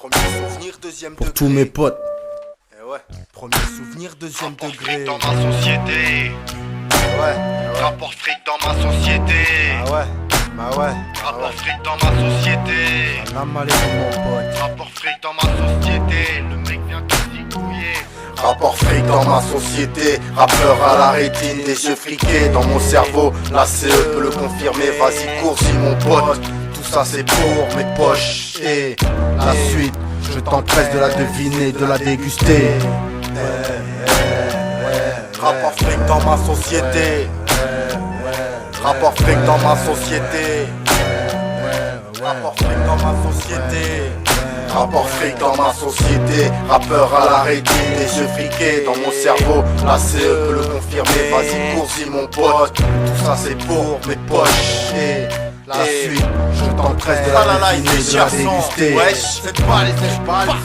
Premier souvenir, deuxième Pour degré. tous mes potes. Eh ouais. Premier souvenir, deuxième Rapport degré. fric dans ma société. Ah ouais. Rapport fric dans ma société. Ah ouais. Bah ouais. Rapport fric dans ma société. Salam alaikum mon pote. Rapport fric dans ma société. Le mec vient de s'y Rapport fric dans ma société, rappeur à la rétine, des yeux friqués dans mon cerveau, la CE peut le confirmer, vas-y cours-y mon pote, tout ça c'est pour mes poches, et la suite, je t'empresse de la deviner, de la déguster. Rapport fric dans ma société, rapport fric dans ma société, rapport fric dans ma société. Rapport fric dans ma société, rappeur à la rétine, des yeux friqués dans mon cerveau, la CE peut le confirmer, vas-y cours-y mon pote, tout ça c'est pour mes poches, et la suite, je t'empresse de la deviner, de la déguster. Wesh, cette balle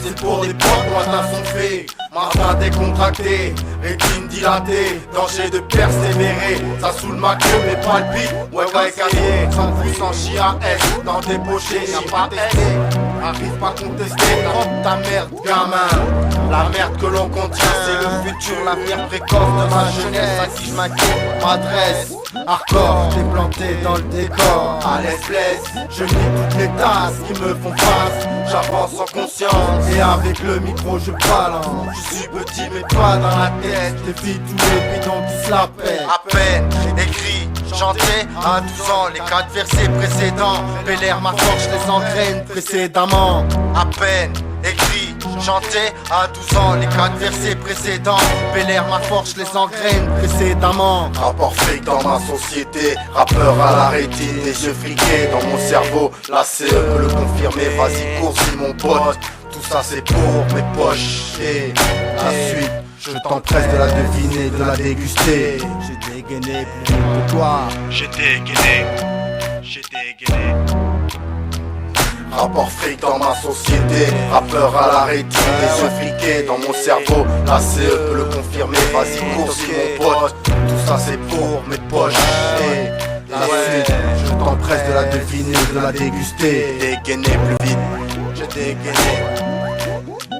c'est pour des potes, lointains sont faits. Matin décontracté, rétine dilatée, danger de persévérer. Ça saoule ma queue mais palpite, ouais cahier. 100% chia S, dans tes pochets, y'a pas testé. Arrive pas contester, trempe ta merde gamin. La merde que l'on contient, c'est le futur, l'avenir précoce de ma jeunesse. À qui je m'inquiète, m'adresse. Hardcore, t'es planté dans le décor. À l'aise blesse, je nie toutes les tasses qui me font face. J'avance en conscience et avec le micro je balance. Je suis petit mais pas dans la tête. Des filles tous les bidons qui se la pètent. À peine écrit, chanté à 12 ans, les 4 versets précédents. Bel Air, ma force, je les engraine précédemment. À peine écrit, chanté à 12 ans, les 4 versets précédents. Bel Air, ma force, je les engraine précédemment. Rapport fric dans ma société, rappeur à la rétine, des yeux friqués dans mon cerveau, la CE peut le confirmer, vas-y cours-y mon pote, tout ça c'est pour mes poches, et la suite, je t'empresse de la deviner, de la déguster. J'ai dégainé plus vite que toi. J'ai dégainé. Rapport fric dans ma société, rappeur à la rétine, des yeux friqués dans mon cerveau, la CE peut le confirmer, vas-y cours-y mon pote, tout ça c'est pour mes poches, et la suite, je t'empresse de la deviner, de la déguster. Dégainé plus vite, j'ai dégainé,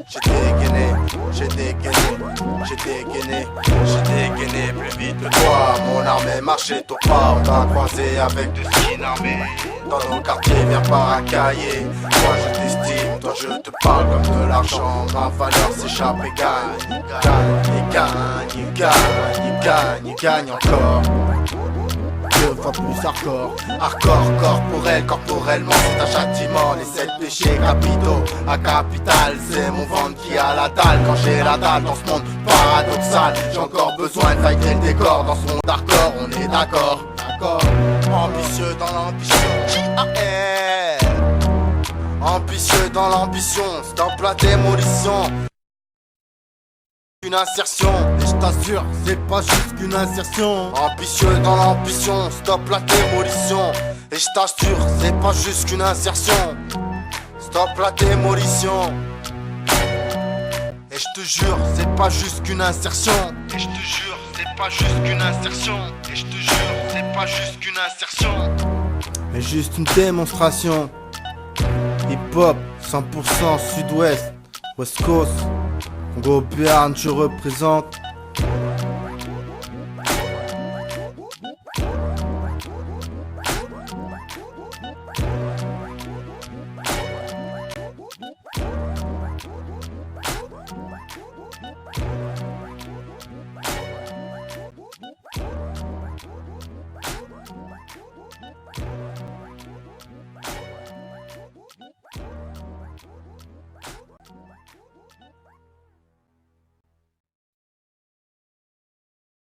j'ai dégainé, j'ai dégainé, j'ai dégainé, j'ai dégainé plus vite que toi. Mon armée marchait au pas, on t'a croisé avec deux skins armés. Dans nos quartiers, viens pas racailler. Moi je t'estime, toi je te parle comme de l'argent. Ma valeur s'échappe et gagne. Il gagne, il gagne, il gagne, il gagne encore. 2 fois plus hardcore. Hardcore, corporel, corporellement c'est un châtiment. Les 7 péchés capitaux, à capital, c'est mon ventre qui a la dalle. Quand j'ai la dalle dans ce monde paradoxal, j'ai encore besoin de fighter le décor. Dans ce monde hardcore, on est d'accord, d'accord. Ambitieux dans l'ambition, J.A.L. Ambitieux dans l'ambition, stop la démolition. Une insertion, et je t'assure, c'est pas juste qu'une insertion. Ambitieux dans l'ambition, stop la démolition. Et je t'assure, c'est pas juste qu'une insertion. Stop la démolition. Et je te jure, c'est pas juste qu'une insertion. Et je te jure, c'est pas juste qu'une insertion. Et je te jure, c'est pas juste qu'une insertion. Mais juste une démonstration. Hip-hop, 100% sud-ouest, West Coast. Congo Béarn, je représente.